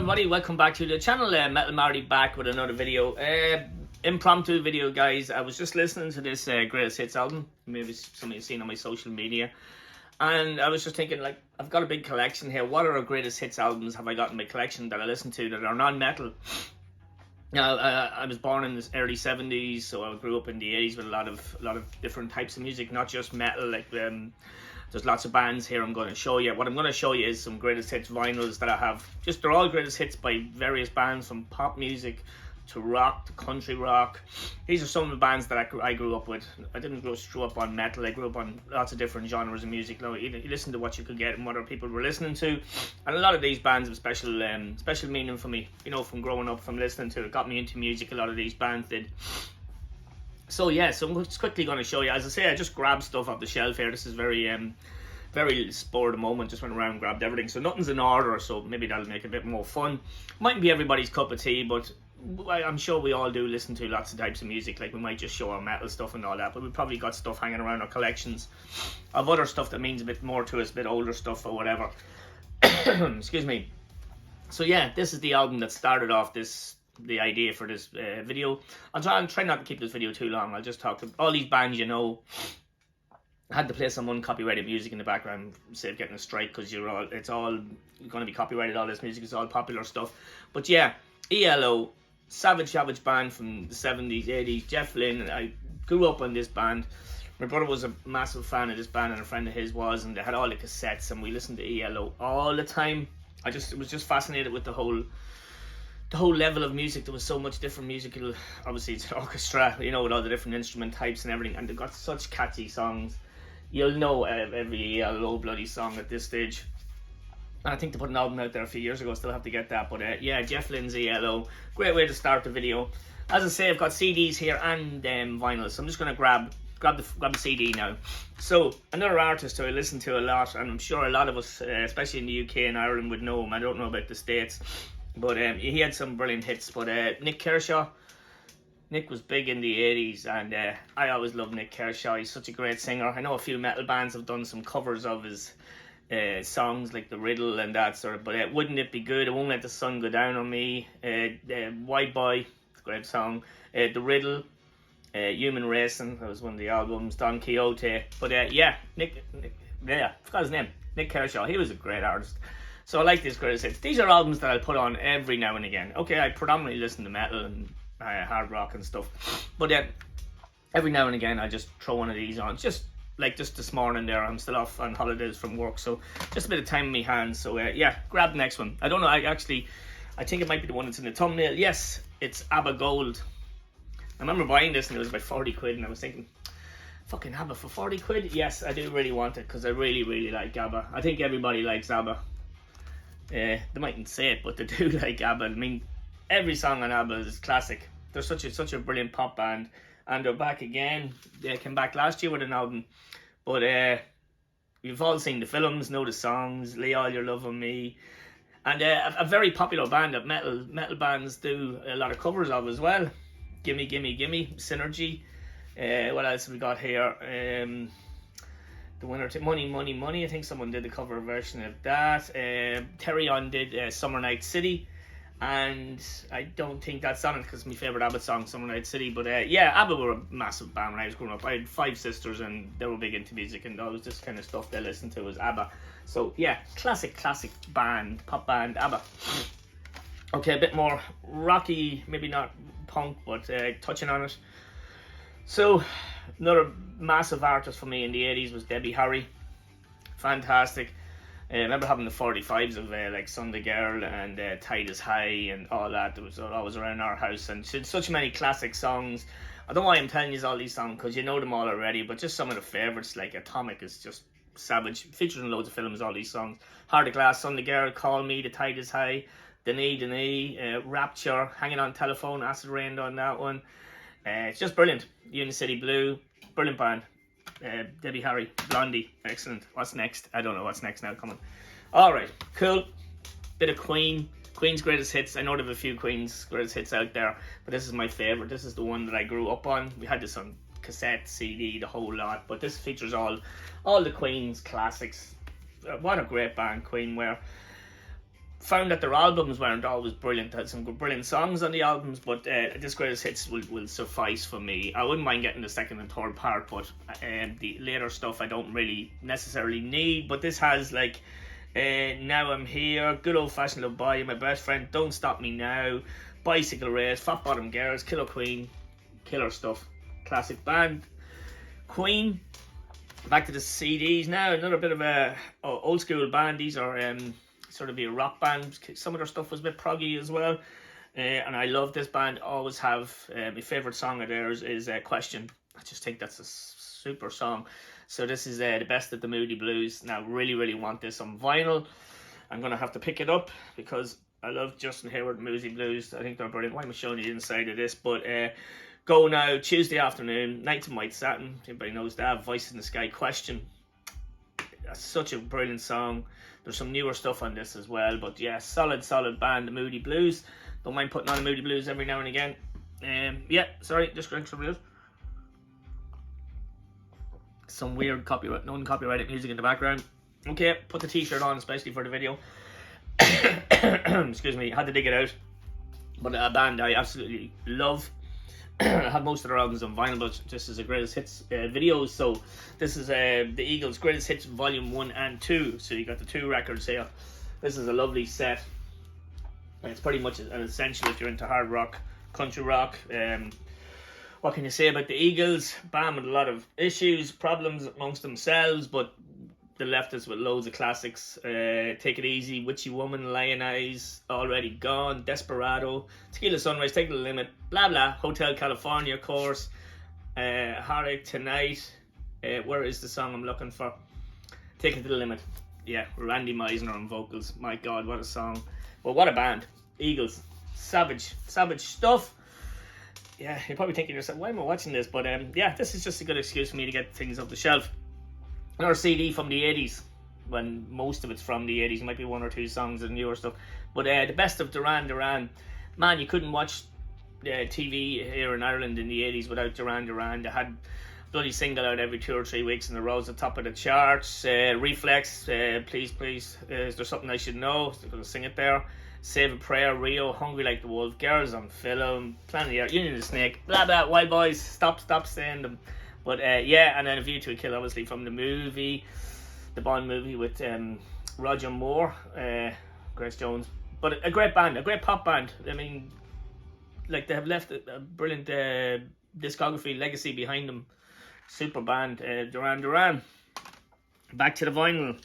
everybody, welcome back to the channel. Metal Marty back with another video. Impromptu video, guys. I was just listening to this greatest hits album. Maybe some of you have seen on my social media. And I was just thinking, like, I've got a big collection here. What other greatest hits albums have I got in my collection that I listen to that are non-metal? Now, I was born in the early 70s, so I grew up in the 80s with a lot of different types of music, not just metal. Like, there's lots of bands here I'm going to show you. What I'm going to show you is some greatest hits vinyls that I have. They're all greatest hits by various bands, from pop music to rock to country rock. These are some of the bands that I grew up with. I didn't grow up on metal. I grew up on lots of different genres of music. You listen to what you could get and what other people were listening to, and a lot of these bands have special meaning for me. You know, from growing up, from listening to it, got me into music. A lot of these bands did. So yeah, so I'm just quickly going to show you. As I say, I just grabbed stuff off the shelf here. This is very spur of the moment. Just went around and grabbed everything. So nothing's in order, so maybe that'll make it a bit more fun. Mightn't be everybody's cup of tea, but I'm sure we all do listen to lots of types of music. Like, we might just show our metal stuff and all that, but we've probably got stuff hanging around our collections of other stuff that means a bit more to us, a bit older stuff or whatever. Excuse me. So yeah, this is the album that started off the idea for this video. I'll try not to keep this video too long. I'll just talk to all these bands, you know. I had to play some uncopyrighted music in the background, save getting a strike, because it's all going to be copyrighted. All this music is all popular stuff. But yeah, ELO, savage band from the 70s, 80s. Jeff Lynne. I grew up on this band. My brother was a massive fan of this band, and a friend of his was, and they had all the cassettes, and we listened to ELO all the time. I was just fascinated with the whole level of music. There was so much different musical. Obviously, it's an orchestra, you know, with all the different instrument types and everything, and they got such catchy songs. You'll know every ELO bloody song at this stage. And I think they put an album out there a few years ago. Still have to get that. But yeah, Jeff Lynne's ELO. Great way to start the video. As I say, I've got CDs here and vinyls. So I'm just going to grab the CD now. So another artist who I listen to a lot, and I'm sure a lot of us, especially in the UK and Ireland, would know him. I don't know about the States, but he had some brilliant hits. But Nick Kershaw. Nick was big in the 80s, and I always loved Nick Kershaw. He's such a great singer. I know a few metal bands have done some covers of his songs, like The Riddle and that sort of, but Wouldn't It Be Good, I Won't Let the Sun Go Down on Me, White Boy, it's a great song, The Riddle, Human Racing, that was one of the albums, Don Quixote. But yeah, Nick, I forgot his name, Nick Kershaw. He was a great artist. So I like these greatest hits. These are albums that I'll put on every now and again. Okay, I predominantly listen to metal and hard rock and stuff, but every now and again I just throw one of these on. Just this morning there, I'm still off on holidays from work, so just a bit of time in my hands. So yeah, grab the next one. I don't know, I think it might be the one that's in the thumbnail. Yes, it's ABBA Gold. I remember buying this and it was about 40 quid, and I was thinking, fucking ABBA for 40 quid? Yes, I do really want it, because I really like ABBA. I think everybody likes ABBA. They mightn't say it, but they do like ABBA. I mean, every song on ABBA is classic. They're such a brilliant pop band, and they're back again. They came back last year with an album, but you've all seen the films, know the songs, Lay All Your Love on Me, and a very popular band that metal bands do a lot of covers of as well. Gimme, Gimme, Gimme, Synergy. What else have we got here? The winner, Money, Money, Money. I think someone did the cover version of that. Terry On did Summer Night City. And I don't think that's on it, because it's my favourite ABBA song, Summer Night City. But yeah, ABBA were a massive band when I was growing up. I had 5 sisters, and they were big into music, and all this kind of stuff they listened to was ABBA. So yeah, classic band, pop band, ABBA. Okay, a bit more rocky, maybe not punk, but touching on it. So another massive artist for me in the 80s was Debbie Harry. Fantastic. I remember having the 45s of like Sunday Girl and Tide is High and all that. It was always around our house, and she had such many classic songs. I don't know why I'm telling you all these songs, because you know them all already, but just some of the favourites, like Atomic is just savage. Featured in loads of films, all these songs. Heart of Glass, Sunday Girl, Call Me, The Tide is High, Denis, Rapture, Hanging on Telephone, Acid Rain on that one. It's just brilliant. Unicity Blue, brilliant band. Debbie Harry, Blondie, excellent. What's next? I don't know what's next now. Come on. All right, cool. Bit of Queen's greatest hits. I know there have a few Queen's greatest hits out there, but this is my favorite. This is the one that I grew up on. We had this on cassette, CD, the whole lot, but this features all the Queen's classics. What a great band Queen were. found that their albums weren't always brilliant. They had some brilliant songs on the albums, but this greatest hits will suffice for me. I wouldn't mind getting the second and third part, but the later stuff I don't really necessarily need. But this has like Now I'm Here, Good Old Fashioned Love Boy, My Best Friend, Don't Stop Me Now, Bicycle Race, Fat Bottom Girls, Killer Queen, killer stuff. Classic band. Queen. Back to the CDs now. Another bit of a old school band. These are sort of be a rock band. Some of their stuff was a bit proggy as well. And I love this band. Always have. My favourite song of theirs is Question. I just think that's a super song. So this is the Best of the Moody Blues. Now really, really want this on vinyl. I'm going to have to pick it up because I love Justin Hayward and Moody Blues. I think they're brilliant. Why am I showing you the inside of this? But go now, Tuesday afternoon, Night to White Satin. Everybody knows that. Voice in the Sky, Question. That's such a brilliant song. There's some newer stuff on this as well. But yeah, solid band, the Moody Blues. Don't mind putting on the Moody Blues every now and again. Yeah, sorry, just drank some blues. Some weird non-copyrighted music in the background. Okay, put the t-shirt on, especially for the video. Excuse me, had to dig it out. But a band I absolutely love. I have most of their albums on vinyl, but this is a greatest hits video. So this is the Eagles greatest hits volume 1 and 2. So you got the 2 records here. This is a lovely set. It's pretty much an essential if you're into hard rock, country rock. What can you say about the Eagles? Band with a lot of issues, problems amongst themselves, but they left us with loads of classics. Take It Easy, Witchy Woman, Lion Eyes, Already Gone, Desperado, Tequila Sunrise, Take It to the Limit, blah blah, Hotel California, of course, Heartache Tonight, where is the song I'm looking for? Take It to the Limit. Yeah, Randy Meisner on vocals. My God, what a song. Well, what a band. Eagles. Savage stuff. Yeah, you're probably thinking to yourself, why am I watching this? But yeah, this is just a good excuse for me to get things off the shelf. Another CD from the 80s, when most of it's from the 80s. It might be 1 or 2 songs and newer stuff. But the best of Duran Duran. Man, you couldn't watch TV here in Ireland in the 80s without Duran Duran. They had bloody single out every 2 or 3 weeks in a row at the top of the charts. Reflex, Please, is there something I should know? They're going to sing it there. Save a Prayer, Rio, Hungry Like the Wolf, Girls on Film, Planet of the Earth, Union of the Snake, blah blah, Wild Boys, stop saying them. But yeah, and then A View to a Kill, obviously from the movie, the Bond movie with Roger Moore, Grace Jones. But a great band, a great pop band. I mean, like they have left a brilliant discography legacy behind them. Super band, Duran Duran. Back to the vinyl.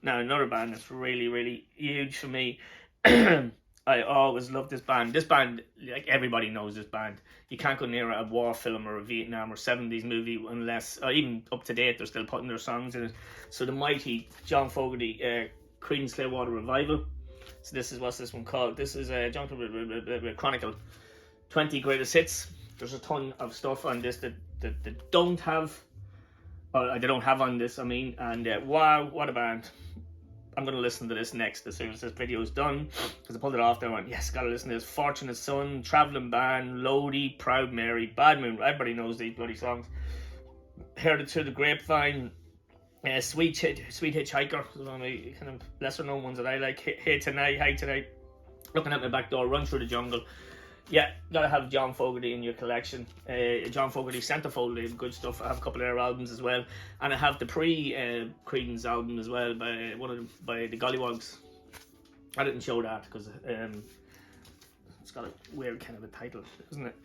Now another band that's really, really huge for me. I always love this band. This band, like everybody knows this band. You can't go near a war film or a Vietnam or 70s movie unless, or even up to date, they're still putting their songs in it. So the mighty John Fogerty, Creedence Clearwater Revival. So this is, what's this one called? This is John Chronicle 20 Greatest Hits. There's a ton of stuff on this that don't have, or they don't have on this, I mean, and wow, what a band. I'm going to listen to this next as soon as this video is done, because I pulled it off there and went, yes, got to listen to this. Fortunate Son, Travelling Band, Lodi, Proud Mary, Bad Moon. Everybody knows these bloody songs. Heard It Through the Grapevine, Sweet Hitchhiker, one of my kind of lesser known ones that I like. Hey Tonight, Looking at My Back Door, Run Through the Jungle. Yeah, gotta have John Fogerty in your collection. John Fogerty Centerfold, good stuff. I have a couple of their albums as well, and I have the pre-Creedence album as well by the Gollywogs. I didn't show that because it's got a weird kind of a title, isn't it?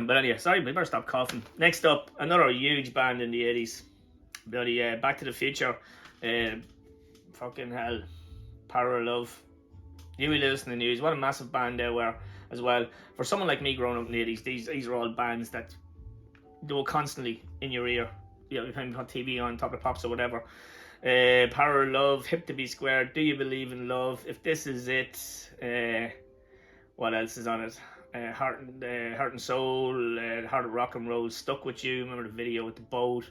But anyway, sorry, we better stop coughing. Next up, another huge band in the 80s. Bloody Back to the Future. Fucking hell, Power of Love. Huey Lewis and the News. What a massive band they were as well. For someone like me growing up in the 80s, these are all bands that they were constantly in your ear. You know, you kind of have TV on, top of pops or whatever. Power of Love, Hip to Be Square, Do You Believe in Love, If This Is It, what else is on it? Heart and Soul, Heart of Rock and Roll, Stuck With You. Remember the video with the boat?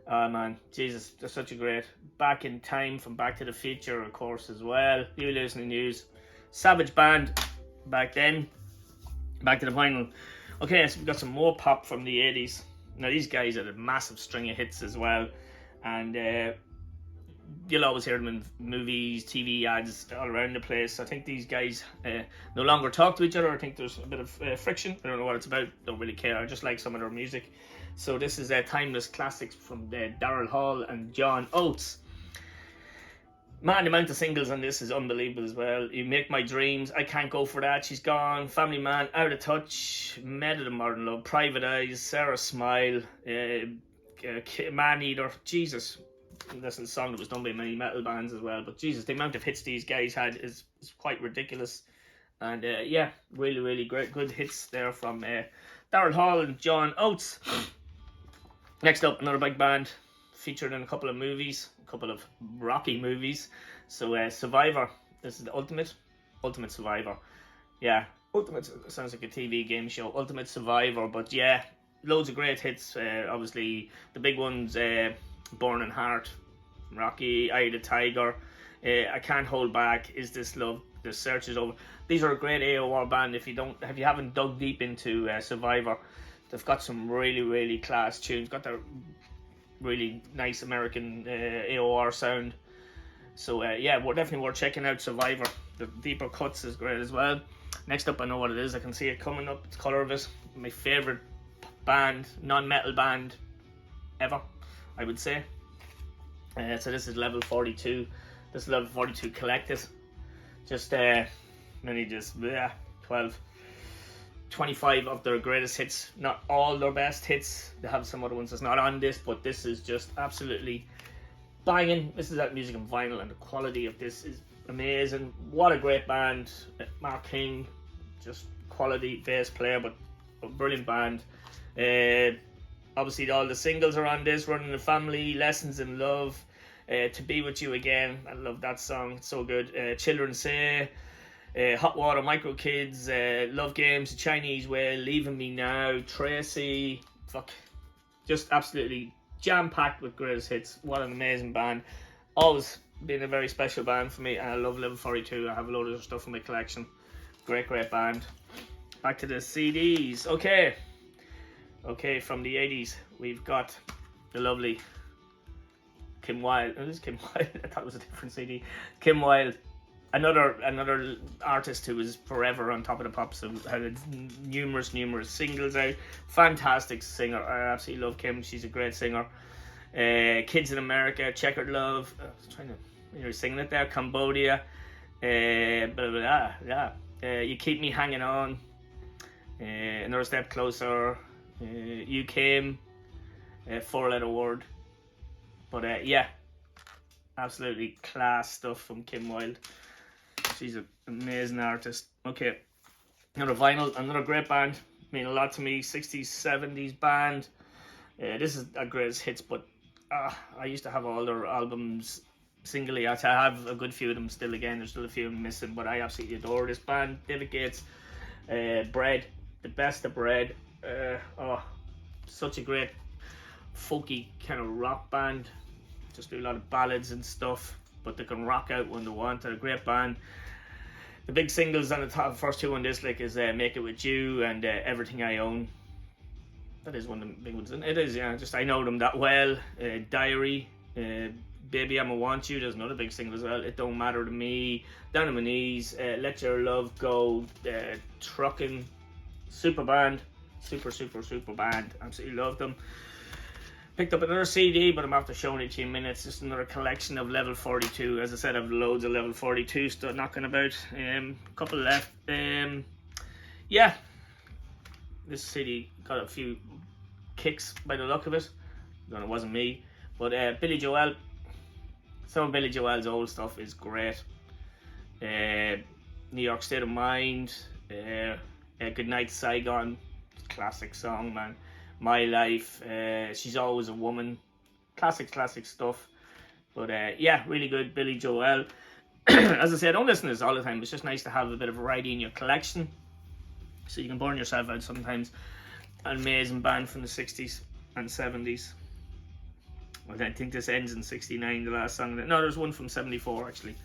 Man, Jesus, they're such a great. Back in Time from Back to the Future, of course, as well. You listen to News. Savage band back then. Back to the vinyl. Okay, so we've got some more pop from the 80s. Now, these guys had a massive string of hits as well. And you'll always hear them in movies, TV ads, all around the place. I think these guys no longer talk to each other. I think there's a bit of friction. I don't know what it's about. Don't really care. I just like some of their music. So this is Timeless Classics from Daryl Hall and John Oates. Man, the amount of singles on this is unbelievable as well. You Make My Dreams, I Can't Go For That, She's Gone, Family Man, Out of Touch, Method of Modern Love, Private Eyes, Sarah Smile, Man Eater. Jesus, that's a song that was done by many metal bands as well. But Jesus, the amount of hits these guys had is quite ridiculous. And yeah, really, really great, good hits there from Daryl Hall and John Oates. Next up, another big band featured in a couple of movies, a couple of Rocky movies. So Survivor, this is the Ultimate Survivor. Yeah, Ultimate sounds like a TV game show. Ultimate Survivor, but yeah, loads of great hits. Obviously, the big ones: Born in Heart, Rocky, Eye of the Tiger, I Can't Hold Back, Is This Love, The Search Is Over. These are a great AOR band. If you haven't dug deep into Survivor, they've got some really, really class tunes. Got their really nice American AOR sound. So yeah, we're definitely worth checking out. Survivor. The deeper cuts is great as well. Next up, I know what it is. I can see it coming up. It's Colour of It. My favourite band, non-metal band ever, I would say. So this is Level 42. This is Level 42 Collected. Just 25 of their greatest hits. Not all their best hits. They have some other ones that's not on this, but this is just absolutely banging. This is that music and vinyl, and the quality of this is amazing. What a great band. Mark King, just quality bass player, but a brilliant band. Obviously all the singles are on this: Running the Family, Lessons in Love, To Be With You Again. I love that song, it's so good. Children Say, Hot Water, Micro Kids, Love Games, The Chinese Way, Leaving Me Now, Tracy. Just absolutely jam-packed with greatest hits. What an amazing band. Always been a very special band for me, and I love Level 42. I have a load of stuff in my collection. Great band. Back to the CDs. Okay, from the 80s, we've got the lovely Kim Wilde. It is Kim Wilde. I thought it was a different CD. Kim Wilde. Another artist who was forever on top of the pops, and had numerous singles out. Fantastic singer. I absolutely love Kim. She's a great singer. Kids in America, Checkered Love. I was trying to, you were singing it there. Cambodia. You Keep Me Hanging On. Another Step Closer. You Came. 4-letter word. But yeah, absolutely class stuff from Kim Wilde. She's an amazing artist. Okay, another vinyl, another great band. Mean a lot to me. 60s, 70s band. This is a greatest hits, but I used to have all their albums singly. I have a good few of them still. Again, there's still a few missing, but I absolutely adore this band. David Gates, Bread, the best of Bread. Such a great folky kind of rock band. Just do a lot of ballads and stuff, but they can rock out when they want. They're a great band. The big singles on the top, first two on this is Make It With You and Everything I Own. That is one of the big ones. And it is, yeah, just I know them that well. Diary, Baby I'ma Want You, there's another big single as well. It Don't Matter to Me, Down on My Knees, Let Your Love Go, Truckin', super band, super band. Absolutely love them. Picked up another CD, but I'm after showing it to you in minutes. Just another collection of Level 42. As I said, I have loads of Level 42 stuff knocking about. A couple left. Yeah, this CD got a few kicks by the look of it. No, it wasn't me. But Billy Joel. Some of Billy Joel's old stuff is great. New York State of Mind. Goodnight Saigon. Classic song, man. My Life, She's Always a Woman, classic stuff. But yeah, really good Billy Joel. As I said, I don't listen to this all the time. It's just nice to have a bit of variety in your collection, so you can burn yourself out sometimes. An amazing band from the 60s and 70s. Well, I think this ends in 69, the last song. No, there's one from 74 actually.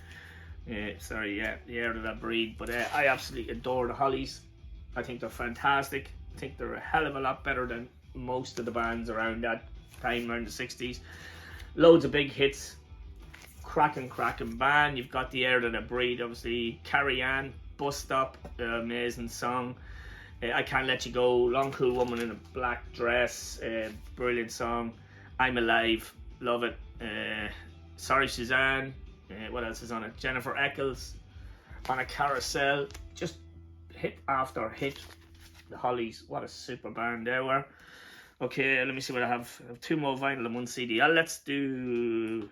Sorry, yeah, The Air That I Breathe. But I absolutely adore the Hollies. I think they're fantastic. I think they're a hell of a lot better than most of the bands around that time, around the 60s. Loads of big hits. cracking band. You've got The Air That I Breathe, obviously. Carrie Ann, Bus Stop, amazing song. I Can't Let You Go, Long Cool Woman in a Black Dress, brilliant song. I'm Alive, love it. Sorry Suzanne, what else is on it? Jennifer Eccles, On a Carousel, just hit after hit. The Hollies, what a super band they were. Okay, let me see what I have. I have 2 more vinyl and 1 CD. Let's do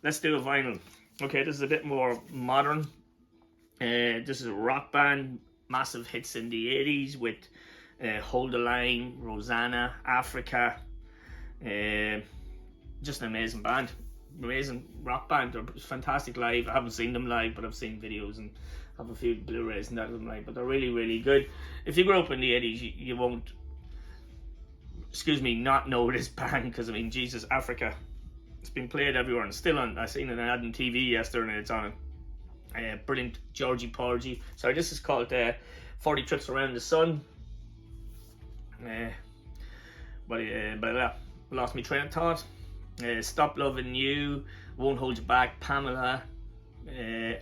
a vinyl. Okay, this is a bit more modern. This is a rock band, massive hits in the 80s with Hold the Line, Rosanna, Africa. Just an amazing band, amazing rock band. They're fantastic live. I haven't seen them live, but I've seen videos and have a few Blu-rays and that of them live. But they're really, really good. If you grew up in the 80s, you won't, excuse me, not know this band, because I mean, Jesus, Africa. It's been played everywhere and still on. I seen an ad on TV yesterday and it's on it. Brilliant. Georgie Porgy. Sorry, this is called 40 Trips Around the Sun. But I lost my train of thought. Stop Loving You, Won't Hold You Back, Pamela,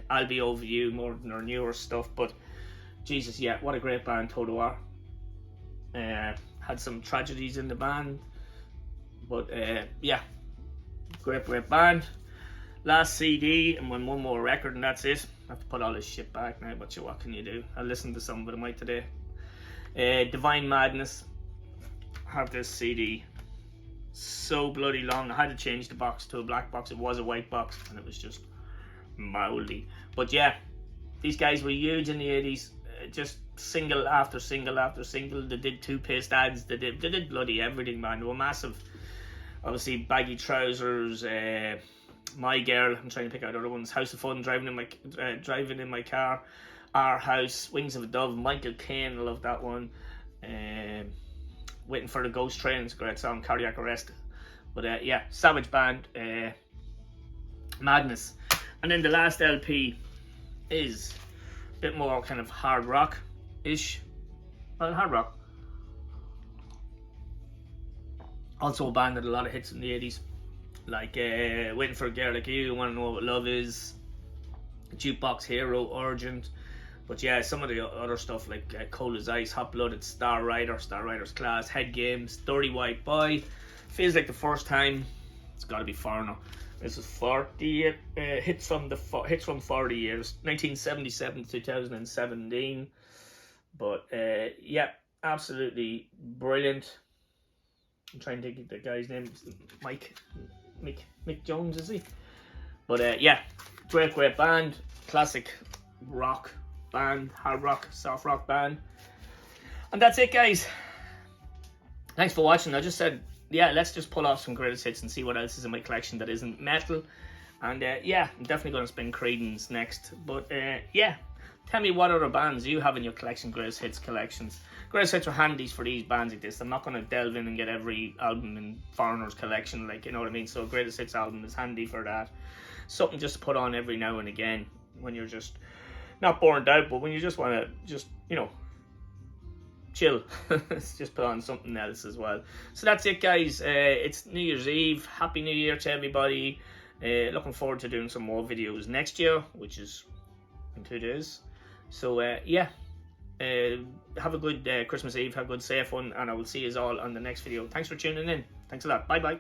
I'll Be Over You, more than their newer stuff. But Jesus, yeah, what a great band, Total War. Had some tragedies in the band, but yeah, great band. Last CD and one more record and that's it. I have to put all this shit back now, but what can you do? I listened to some of it might today. Divine Madness. I have this CD, so bloody long. I had to change the box to a black box. It was a white box and it was just mouldy. But yeah, these guys were huge in the 80s. Just single after single after single. They did toothpaste ads. They did bloody everything, man. They were massive. Obviously, Baggy Trousers, My Girl. I'm trying to pick out other ones. House of Fun, driving in my car. Our House, Wings of a Dove, Michael Caine. I love that one. Waiting for the Ghost Train. It's a great song. Cardiac Arrest. But yeah, savage band. Madness. And then the last LP is a bit more kind of hard rock-ish. Well, hard rock. Also a band that had a lot of hits in the 80s. Like Waiting for a Girl Like You, Wanna Know What Love Is, Jukebox Hero, Urgent. But yeah, some of the other stuff like Cold as Ice, Hot Blooded, Star Rider's Class, Head Games, Dirty White Boy. Feels like the first time. It's got to be Foreigner. This is 40 hits from 40 years, 1977 to 2017. But yeah, absolutely brilliant. I'm trying to think of the guy's name. Mick Jones, is he? But yeah, great band, classic rock band, hard rock, soft rock band. And that's it, guys. Thanks for watching. I just said, yeah, let's just pull off some greatest hits and see what else is in my collection that isn't metal. And yeah, I'm definitely going to spin Creedence next. But yeah, tell me what other bands you have in your collection, greatest hits collections. Greatest hits are handies for these bands like this. I'm not going to delve in and get every album in Foreigner's collection, like, you know what I mean? So greatest hits album is handy for that. Something just to put on every now and again when you're just not burned out, but when you just want to just, you know, chill. Just put on something else as well. So that's it, guys. It's New Year's Eve. Happy New Year to everybody. Looking forward to doing some more videos next year, which is in 2 days. So yeah, have a good Christmas Eve. Have a good safe one, and I will see you all on the next video. Thanks for tuning in. Thanks a lot. Bye bye.